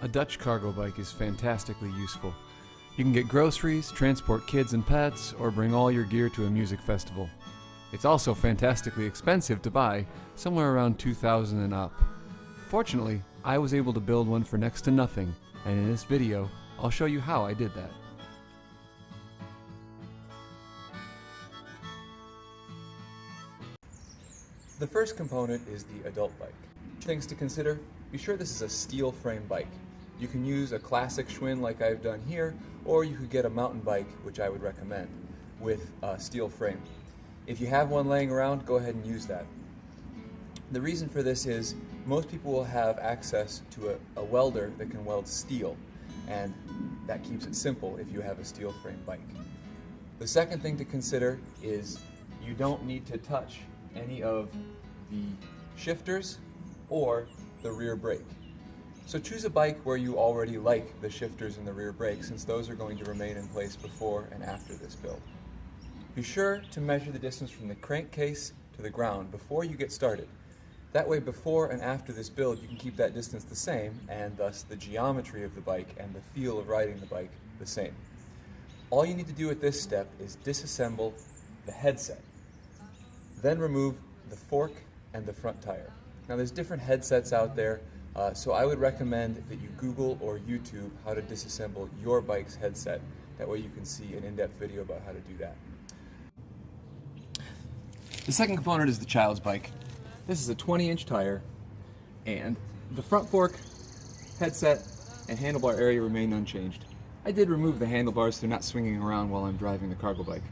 A Dutch cargo bike is fantastically useful. You can get groceries, transport kids and pets, or bring all your gear to a music festival. It's also fantastically expensive to buy, somewhere around $2,000 and up. Fortunately, I was able to build one for next to nothing, and in this video, I'll show you how I did that. The first component is the adult bike. Things to consider: be sure this is a steel frame bike. You can use a classic Schwinn like I've done here, or you could get a mountain bike, which I would recommend, with a steel frame. If you have one laying around, go ahead and use that. The reason for this is most people will have access to a welder that can weld steel, and that keeps it simple if you have a steel frame bike. The second thing to consider is you don't need to touch any of the shifters or the rear brake. So choose a bike where you already like the shifters and the rear brake, since those are going to remain in place before and after this build. Be sure to measure the distance from the crankcase to the ground before you get started. That way, before and after this build, you can keep that distance the same, and thus the geometry of the bike and the feel of riding the bike the same. All you need to do at this step is disassemble the headset. Then remove the fork and the front tire. Now there's different headsets out there, so I would recommend that you Google or YouTube how to disassemble your bike's headset. That way you can see an in-depth video about how to do that. The second component is the child's bike. This is a 20-inch tire, and the front fork, headset, and handlebar area remain unchanged. I did remove the handlebars so they're not swinging around while I'm driving the cargo bike.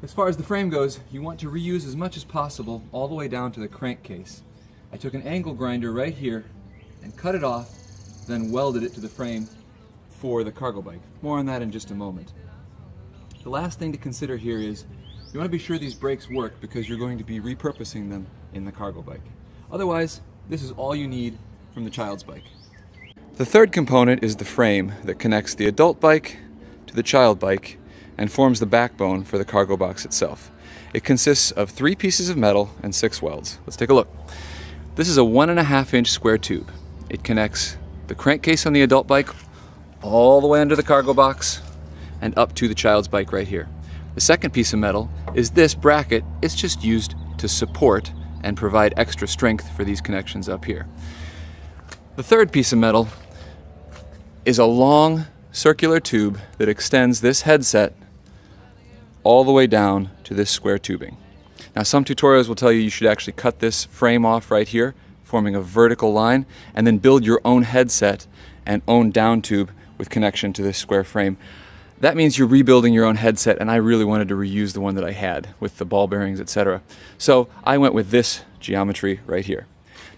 As far as the frame goes, you want to reuse as much as possible all the way down to the crankcase. I took an angle grinder right here and cut it off, then welded it to the frame for the cargo bike. More on that in just a moment. The last thing to consider here is you want to be sure these brakes work, because you're going to be repurposing them in the cargo bike. Otherwise, this is all you need from the child's bike. The third component is the frame that connects the adult bike to the child bike and forms the backbone for the cargo box itself. It consists of 3 pieces of metal and 6 welds. Let's take a look. This is a 1.5-inch square tube. It connects the crankcase on the adult bike all the way under the cargo box and up to the child's bike right here. The second piece of metal is this bracket. It's just used to support and provide extra strength for these connections up here. The third piece of metal is a long circular tube that extends this headset all the way down to this square tubing. Now, some tutorials will tell you you should actually cut this frame off right here, forming a vertical line, and then build your own headset and own down tube with connection to this square frame. That means you're rebuilding your own headset, and I really wanted to reuse the one that I had with the ball bearings, etc. So I went with this geometry right here.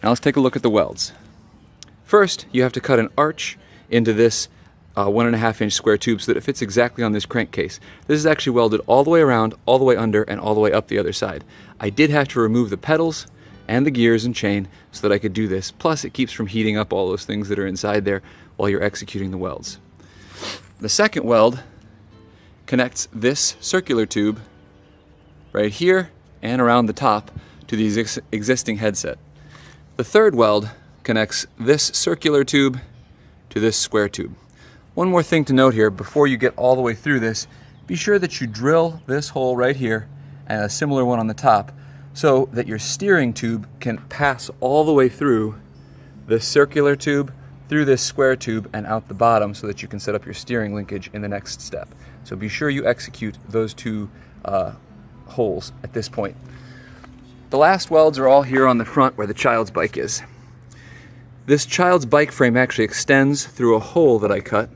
Now let's take a look at the welds. First, you have to cut an arch into this 1.5-inch square tube so that it fits exactly on this crankcase. This is actually welded all the way around, all the way under, and all the way up the other side. I did have to remove the pedals and the gears and chain so that I could do this. Plus, it keeps from heating up all those things that are inside there while you're executing the welds. The second weld connects this circular tube right here and around the top to the existing headset. The third weld connects this circular tube to this square tube. One more thing to note here before you get all the way through this: be sure that you drill this hole right here and a similar one on the top so that your steering tube can pass all the way through this circular tube, through this square tube, and out the bottom so that you can set up your steering linkage in the next step. So be sure you execute those 2 holes at this point. The last welds are all here on the front where the child's bike is. This child's bike frame actually extends through a hole that I cut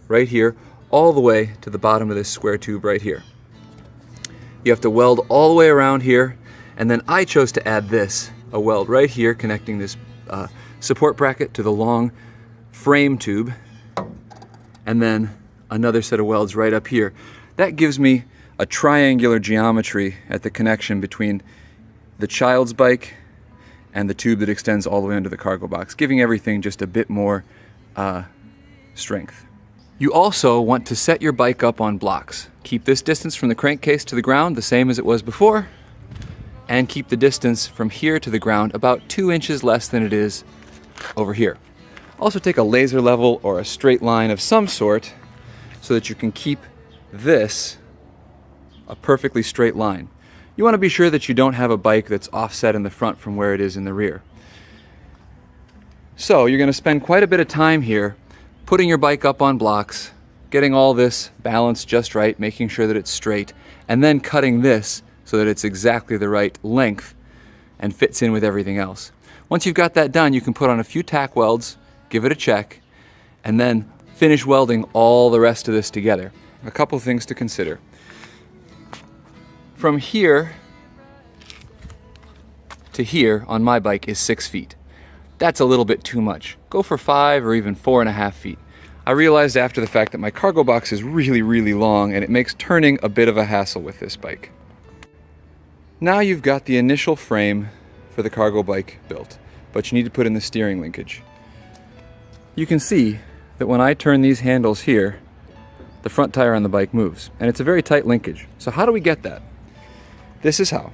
right here all the way to the bottom of this square tube right here. You have to weld all the way around here, and then I chose to add a weld right here connecting this support bracket to the long frame tube, and then another set of welds right up here. That gives me a triangular geometry at the connection between the child's bike and the tube that extends all the way under the cargo box, giving everything just a bit more strength. You also want to set your bike up on blocks. Keep this distance from the crankcase to the ground the same as it was before, and keep the distance from here to the ground about 2 inches less than it is over here. Also take a laser level or a straight line of some sort so that you can keep this a perfectly straight line. You want to be sure that you don't have a bike that's offset in the front from where it is in the rear. So you're going to spend quite a bit of time here putting your bike up on blocks, getting all this balanced just right, making sure that it's straight, and then cutting this so that it's exactly the right length and fits in with everything else. Once you've got that done, you can put on a few tack welds, give it a check, and then finish welding all the rest of this together. A couple things to consider. From here to here on my bike is 6 feet. That's a little bit too much. Go for 5 or even 4.5 feet. I realized after the fact that my cargo box is really, really long and it makes turning a bit of a hassle with this bike. Now you've got the initial frame for the cargo bike built, but you need to put in the steering linkage. You can see that when I turn these handles here, the front tire on the bike moves, and it's a very tight linkage. So how do we get that? This is how.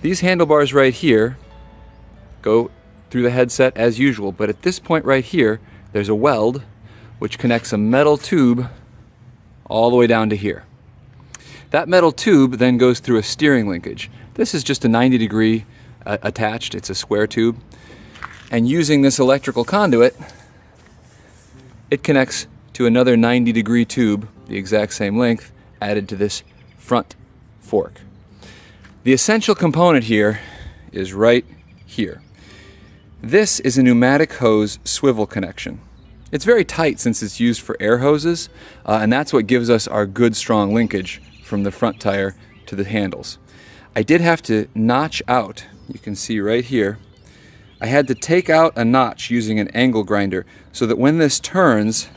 These handlebars right here go through the headset as usual, but at this point right here, there's a weld which connects a metal tube all the way down to here. That metal tube then goes through a steering linkage. This is just a 90-degree attached, it's a square tube. And using this electrical conduit, it connects to another 90-degree tube, the exact same length, added to this front fork. The essential component here is right here. This is a pneumatic hose swivel connection. It's very tight since it's used for air hoses, and that's what gives us our good strong linkage from the front tire to the handles. I did have to notch out, you can see right here, I had to take out a notch using an angle grinder so that when this turns,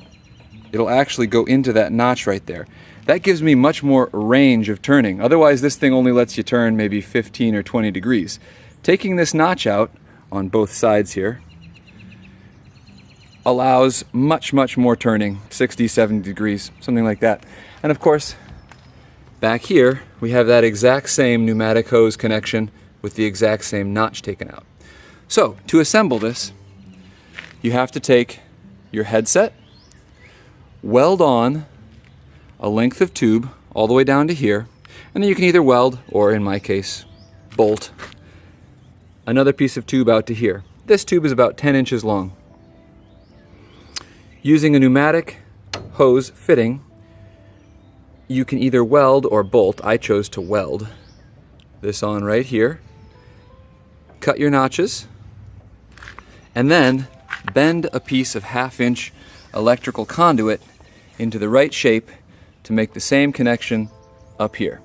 it'll actually go into that notch right there. That gives me much more range of turning. Otherwise, this thing only lets you turn maybe 15 or 20 degrees. Taking this notch out on both sides here allows much more turning, 60, 70 degrees, something like that. And of course, back here, we have that exact same pneumatic hose connection with the exact same notch taken out. So, to assemble this, you have to take your headset, weld on a length of tube all the way down to here, and then you can either weld, or in my case, bolt another piece of tube out to here. This tube is about 10 inches long. Using a pneumatic hose fitting, you can either weld or bolt. I chose to weld this on right here. Cut your notches, and then bend a piece of 1/2-inch electrical conduit into the right shape to make the same connection up here.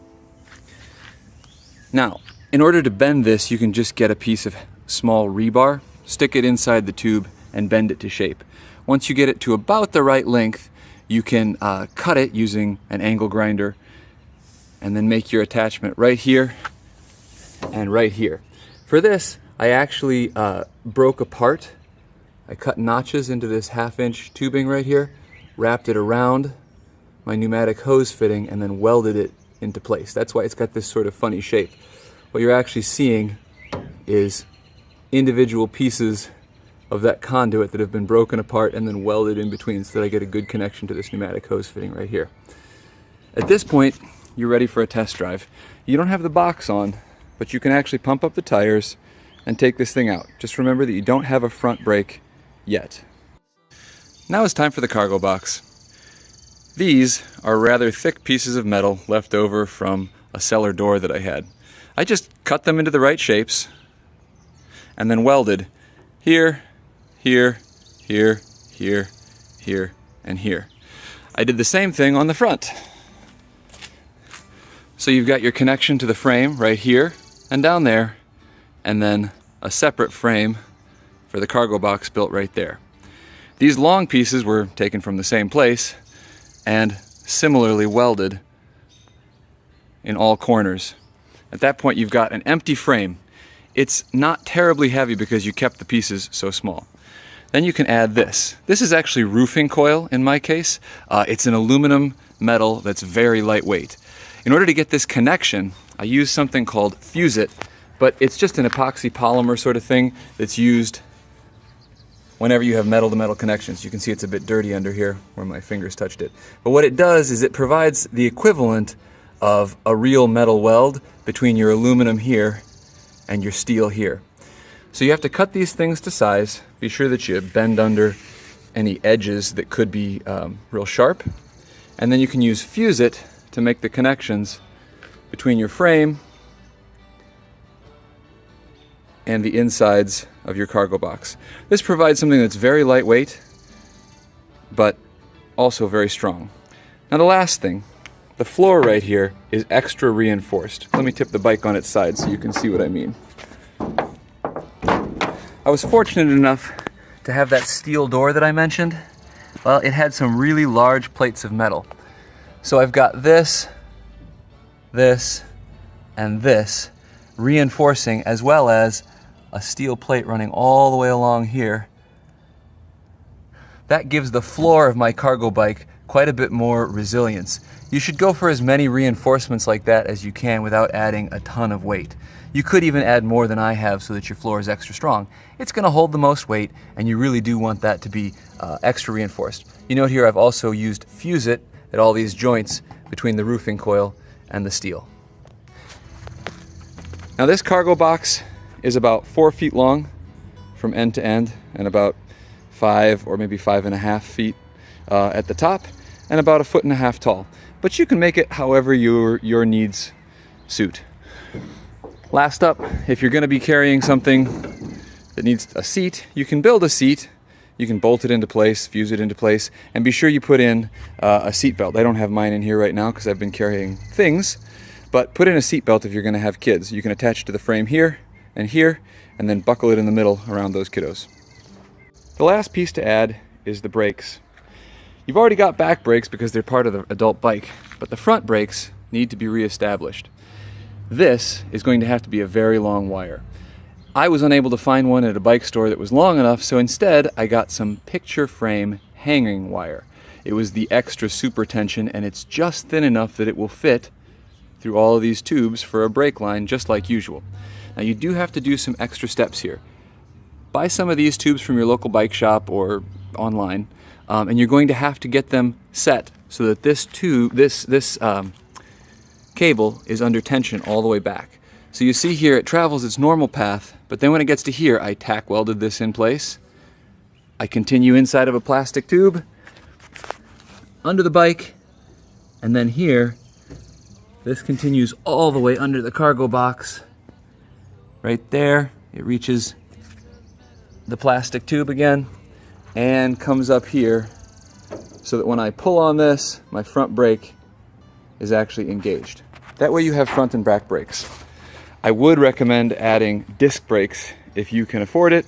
Now, in order to bend this, you can just get a piece of small rebar, stick it inside the tube, and bend it to shape. Once you get it to about the right length, you can cut it using an angle grinder, and then make your attachment right here and right here. For this, I actually broke apart. I cut notches into this 1/2-inch tubing right here, wrapped it around my pneumatic hose fitting, and then welded it into place. That's why it's got this sort of funny shape. What you're actually seeing is individual pieces of that conduit that have been broken apart and then welded in between so that I get a good connection to this pneumatic hose fitting right here. At this point, you're ready for a test drive. You don't have the box on, but you can actually pump up the tires and take this thing out. Just remember that you don't have a front brake yet. Now it's time for the cargo box. These are rather thick pieces of metal left over from a cellar door that I had. I just cut them into the right shapes and then welded here, here, here, here, here, and here. I did the same thing on the front. So you've got your connection to the frame right here and down there, and then a separate frame for the cargo box built right there. These long pieces were taken from the same place and similarly welded in all corners. At that point, you've got an empty frame. It's not terribly heavy because you kept the pieces so small. Then you can add this. This is actually roofing coil in my case. It's an aluminum metal that's very lightweight. In order to get this connection, I use something called Fuse It, but it's just an epoxy polymer sort of thing that's used whenever you have metal-to-metal connections. You can see it's a bit dirty under here where my fingers touched it. But what it does is it provides the equivalent of a real metal weld between your aluminum here and your steel here. So you have to cut these things to size. Be sure that you bend under any edges that could be real sharp. And then you can use fuse it to make the connections between your frame and the insides of your cargo box. This provides something that's very lightweight, but also very strong. Now the last thing, the floor right here is extra reinforced. Let me tip the bike on its side so you can see what I mean. I was fortunate enough to have that steel door that I mentioned. Well, it had some really large plates of metal. So I've got this, and this reinforcing, as well as a steel plate running all the way along here. That gives the floor of my cargo bike quite a bit more resilience. You should go for as many reinforcements like that as you can without adding a ton of weight. You could even add more than I have so that your floor is extra strong. It's going to hold the most weight, and you really do want that to be extra reinforced. You note here I've also used fuse it at all these joints between the roofing coil and the steel. Now this cargo box is about 4 feet long from end to end, and about 5 or maybe 5.5 feet at the top, and about 1.5 feet tall. But you can make it however your needs suit. Last up, if you're going to be carrying something that needs a seat, you can build a seat. You can bolt it into place, fuse it into place, and be sure you put in a seat belt. I don't have mine in here right now because I've been carrying things, but put in a seat belt if you're going to have kids. You can attach it to the frame here, and then buckle it in the middle around those kiddos. The last piece to add is the brakes. You've already got back brakes because they're part of the adult bike, but the front brakes need to be reestablished. This is going to have to be a very long wire. I was unable to find one at a bike store that was long enough, so instead I got some picture frame hanging wire. It was the extra super tension, and it's just thin enough that it will fit through all of these tubes for a brake line just like usual. Now you do have to do some extra steps here. Buy some of these tubes from your local bike shop or online, and you're going to have to get them set so that this cable is under tension all the way back. So you see here it travels its normal path, but then when it gets to here, I tack welded this in place. I continue inside of a plastic tube, under the bike, and then here, this continues all the way under the cargo box. Right there, it reaches the plastic tube again and comes up here so that when I pull on this, my front brake is actually engaged. That way you have front and back brakes. I would recommend adding disc brakes if you can afford it.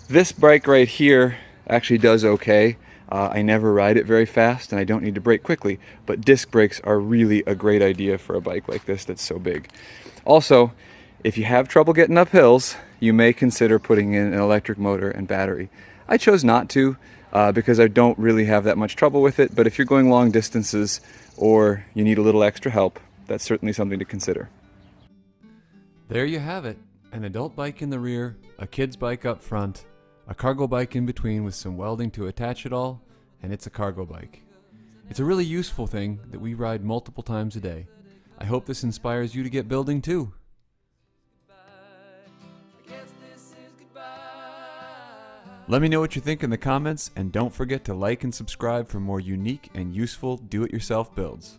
This bike right here actually does okay. I never ride it very fast and I don't need to brake quickly, but disc brakes are really a great idea for a bike like this that's so big. Also, if you have trouble getting up hills, you may consider putting in an electric motor and battery. I chose not to because I don't really have that much trouble with it, but if you're going long distances or you need a little extra help, that's certainly something to consider. There you have it. An adult bike in the rear, a kid's bike up front, a cargo bike in between with some welding to attach it all, and it's a cargo bike. It's a really useful thing that we ride multiple times a day. I hope this inspires you to get building too. Let me know what you think in the comments, and don't forget to like and subscribe for more unique and useful do-it-yourself builds.